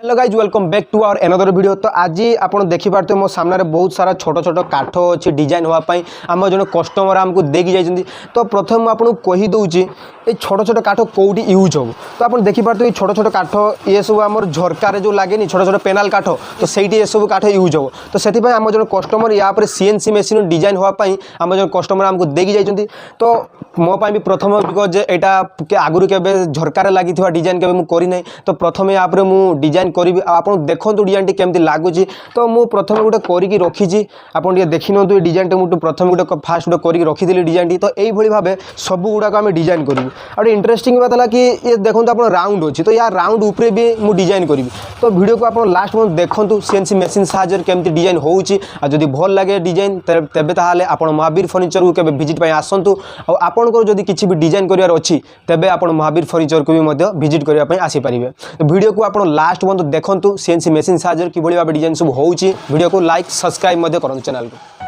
Hello guys welcome back to our another video. तो आज आप देखिपे मो सामने बहुत सारा छोट छोट काठ अच्छी डिजाइन होगापाई आम जो कस्टमर आमको देकी जाइए। तो प्रथम आपको कहीदे ये छोट छोट काठ कौटी यूज हो। तो आप देखिपे छोट छोट काठ ये सब आम झरकार जो लगे छोट छोट पेनाल काठ तो सही ये सब काठ यूज हो। तो से आम जो कस्टमर या सीएनसी मेसीन डिजाइन होगापाई आम जो कस्टमर आमको देकी जाइए। तो मोपाई भी प्रथम बिकज यहाँ आगुरी के झरकार लगी डिजाइन के मुझे तो प्रथम यहाँ पर डिजाइन करी आप देखो डिजाइन केमती लगुच। तो मुझे प्रथम गोटे करके रखी आप देखी नी डिजाइन मुझे प्रथम गोटे फास्ट गोटे करके रखी डिजाइन। तो यही भाव सब गुड़ाक आम डिजाइन करूँ। और इंटरेस्टिंग बात है कि ये देखो आप राउंड अच्छी तो यार राउंड उपरे भी मुझे डिजाइन करी। तो वीडियो को आप लास्ट में देखूँ सीएनसी मेसीन साहाय्य केमती डिजाइन होची। जदि भल लगे डिजाइन तेबे ताहाले आपण महावीर फर्निचर को केबे विजिट पाई आसंतु। और आपनकर जदि किछि भी डिजाइन करिवार अछि तेबे आपण महावीर फर्निचर को भी मध्य विजिट करिवा पई आसी परिबे। तो वीडियो को आपण लास्ट में देखंतु सीएनसी मेसीन साहाय्य किभଳି भाबे डिजाइन सब होउची। वीडियो को लाइक सब्सक्राइब मध्य करंतु चैनल को।